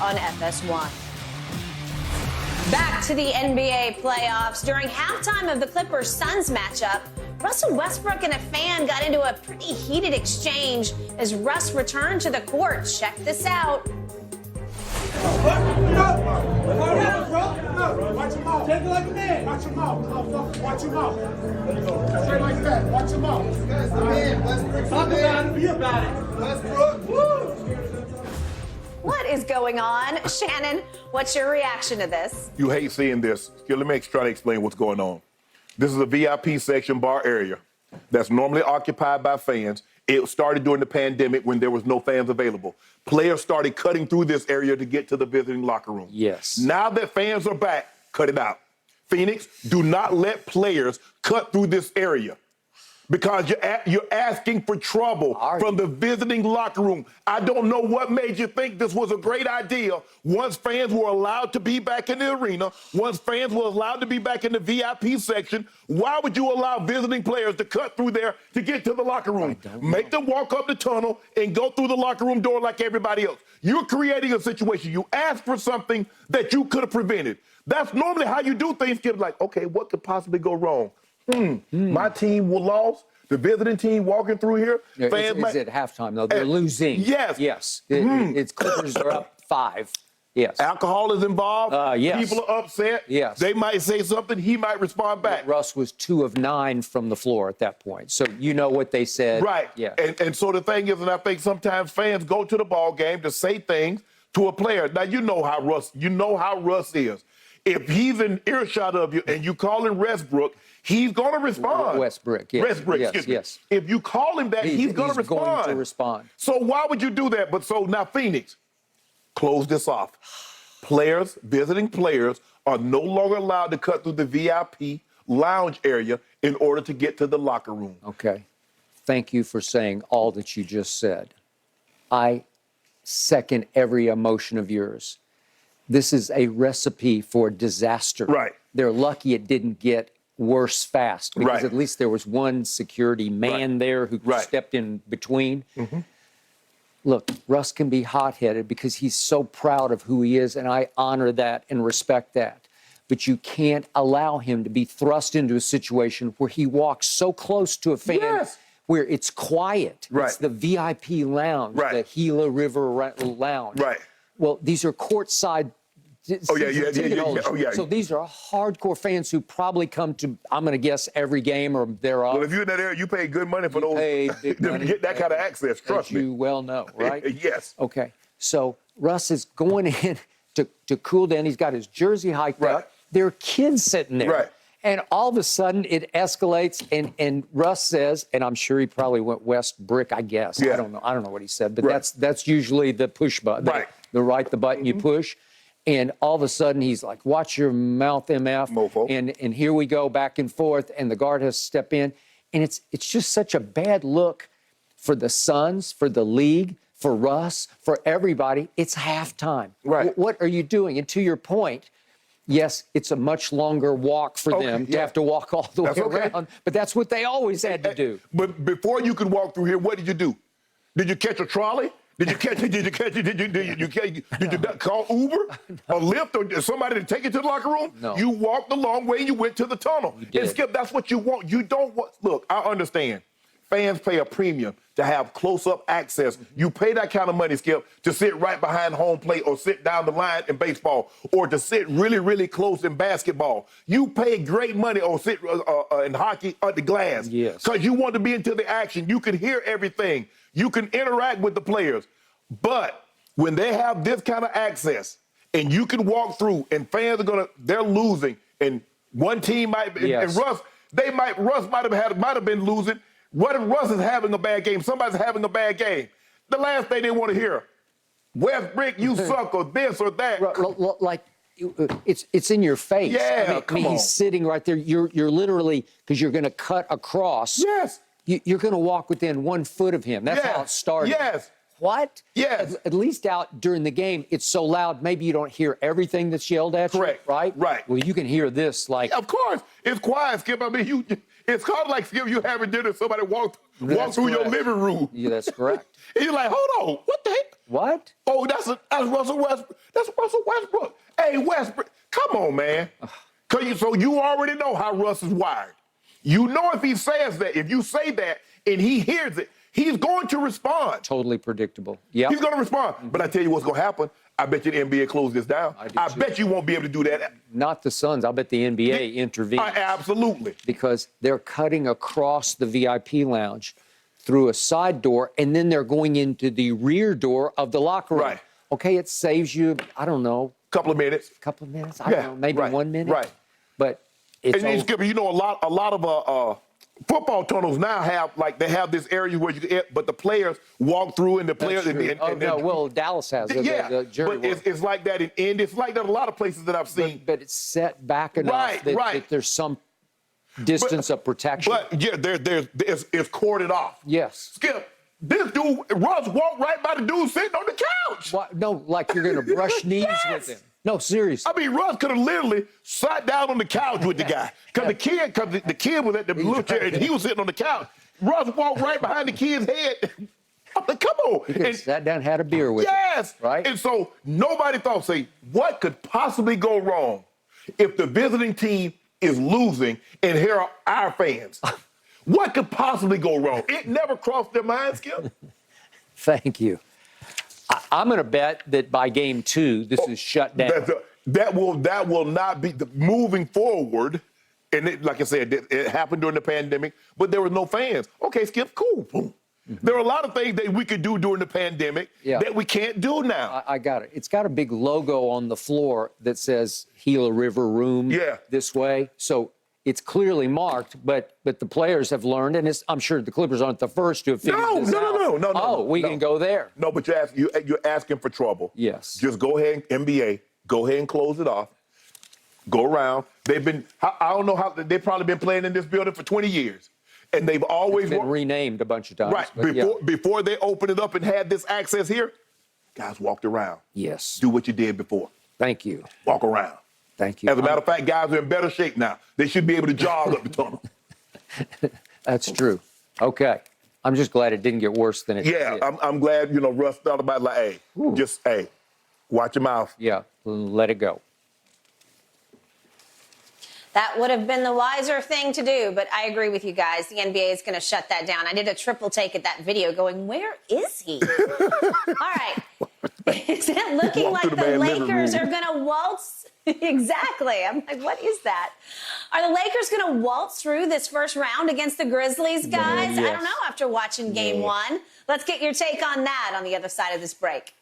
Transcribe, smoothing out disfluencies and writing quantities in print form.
on FS1. Back to the NBA playoffs. During halftime of the Clippers-Suns matchup, Russell Westbrook and a fan got into a pretty heated exchange as Russ returned to the court. Check this out. Watch your mouth. Take it like a man. Watch your mouth. Watch your mouth. Straight like that. Watch your mouth. This guy's the man. Westbrook's the man. Talk about it. Be about it. Westbrook. Woo. What is going on? Shannon, what's your reaction to this? You hate seeing this. Here, let me try to explain what's going on. This is a VIP section bar area that's normally occupied by fans. It started during the pandemic when there was no fans available. Players started cutting through this area to get to the visiting locker room. Yes. Now that fans are back, cut it out. Phoenix, do not let players cut through this area because you're asking for trouble from the visiting locker room. I don't know what made you think this was a great idea. Once fans were allowed to be back in the arena, once fans were allowed to be back in the VIP section, why would you allow visiting players to cut through there to get to the locker room? Make them walk up the tunnel and go through the locker room door like everybody else. You're creating a situation. You asked for something that you could have prevented. That's normally how you do things. Like, okay, what could possibly go wrong? My team will lose. The visiting team walking through here. Is it halftime, though? They're losing. Yes. Yes. It's Clippers are up 5. Yes. Alcohol is involved. Yes. People are upset. Yes. They might say something. He might respond back. Russ was 2 of 9 from the floor at that point. So you know what they said. Right. Yeah. And so the thing is, and I think sometimes fans go to the ball game to say things to a player. Now, you know how Russ is. If he's in earshot of you and you call him Westbrook, he's going to respond. Westbrook, yes. Westbrook, excuse me. Yes. If you call him that, he's going to respond. Going to respond. So why would you do that? But so now Phoenix, close this off. Visiting players are no longer allowed to cut through the VIP lounge area in order to get to the locker room. Okay. Thank you for saying all that you just said. I second every emotion of yours. This is a recipe for disaster. Right. They're lucky it didn't get worse fast because at least there was one security man there who stepped in between. Look, Russ can be hot-headed because he's so proud of who he is, and I honor that and respect that. But you can't allow him to be thrust into a situation where he walks so close to a fan where it's quiet. Right. It's the VIP lounge, the Gila River lounge. Right. Well, these are courtside ticket holders. So these are hardcore fans who probably come to, I'm going to guess, every game or thereof. Well, if you're in that area, you pay good money for those to get that kind of access. Trust me. You well know, right? Yes. Okay. So Russ is going in to cool down. He's got his jersey hiked up. There are kids sitting there. Right. And all of a sudden it escalates and Russ says, and I'm sure he probably went Westbrook, I guess. Yeah. I don't know what he said, but that's usually the push button. Right. The button you push. And all of a sudden he's like, watch your mouth, MF. Mofo. And here we go back and forth, and the guard has to step in. And it's just such a bad look for the Suns, for the league, for Russ, for everybody. It's halftime. Right. What are you doing? And to your point, yes, it's a much longer walk for them to have to walk all the way around, but that's what they always had to do. But before you could walk through here, what did you do? Did you catch a trolley? Did you call Uber or Lyft or somebody to take you to the locker room? No. You walked the long way and you went to the tunnel. You did. And Skip, that's what you want. You don't want, look, I understand. Fans pay a premium to have close-up access. You pay that kind of money, Skip, to sit right behind home plate or sit down the line in baseball or to sit really, really close in basketball. You pay great money or sit in hockey at the glass. Yes. Because you want to be into the action. You can hear everything. You can interact with the players. But when they have this kind of access and you can walk through and fans are they're losing and one team might be, and Russ might have been losing. What if Russ is having a bad game? Somebody's having a bad game. The last thing they want to hear, Westbrook, you suck, or this or that. Like, it's in your face. Yeah, I mean, he's sitting right there. You're literally, because you're going to cut across. Yes. You're going to walk within 1 foot of him. That's how it started. Yes. What? Yes. At least out during the game, it's so loud, maybe you don't hear everything that's yelled at you. Correct. Right? Right. Well, you can hear this like... Of course. It's quiet, Skip. I mean, it's kind of like, Skip, you having dinner, somebody walk through your living room. Yeah, that's correct. And you're like, hold on, what the heck? What? Oh, that's Russell Westbrook. That's Russell Westbrook. Hey, Westbrook, come on, man. So you already know how Russ is wired. You know if he says that, if you say that and he hears it, he's going to respond. Totally predictable. Yeah. He's going to respond. But I tell you what's going to happen. I bet you the NBA close this down. I bet you won't be able to do that. Not the Suns. I'll bet the NBA intervenes. Absolutely. Because they're cutting across the VIP lounge through a side door, and then they're going into the rear door of the locker room. Right. Okay, it saves you, I don't know. Couple of minutes. Couple of minutes? I don't know, maybe 1 minute. Right. But it's and Skipper, you know, a lot of football tunnels now have this area where you can, but the players walk through and the players. Well, Dallas has it. Yeah, but it's like that in Indy. It's like that in a lot of places that I've seen. But it's set back enough that there's some distance of protection. But yeah, it's corded off. Yes. Skip, this dude, Russ walked right by the dude sitting on the couch. What? No, like you're going to brush knees with him. No, seriously. I mean, Russ could have literally sat down on the couch with the guy. Because the kid was at the blue chair and he was sitting on the couch. Russ walked right behind the kid's head. I'm like, come on. He could have sat down and had a beer with him. Yes. Right? And so nobody thought, what could possibly go wrong if the visiting team is losing and here are our fans? What could possibly go wrong? It never crossed their minds, Skip. Thank you. I'm going to bet that by game 2, this is shut down. That will not be moving forward. And like I said, it happened during the pandemic, but there were no fans. Okay, Skip, cool. Boom. There are a lot of things that we could do during the pandemic that we can't do now. I got it. It's got a big logo on the floor that says Gila River Room this way. So it's clearly marked, but the players have learned, and I'm sure the Clippers aren't the first to have figured this out. No. Oh, we can go there. No, but you're asking for trouble. Yes. Just go ahead, NBA, go ahead and close it off. Go around. I don't know how, they've probably been playing in this building for 20 years. And they've always been renamed a bunch of times. Right. Before they opened it up and had this access here, guys walked around. Yes. Do what you did before. Thank you. Walk around. Thank you. As a matter of fact, guys are in better shape now. They should be able to jog up the tunnel. That's true. Okay. I'm just glad it didn't get worse than it did. Yeah, I'm glad, Russ thought about it like, watch your mouth. Yeah, let it go. That would have been the wiser thing to do, but I agree with you guys. The NBA is going to shut that down. I did a triple take at that video going, where is he? All right. Is it looking like the Lakers are going to waltz? Exactly. I'm like, what is that? Are the Lakers going to waltz through this first round against the Grizzlies, guys? Yes. I don't know after watching game 1. Let's get your take on that on the other side of this break.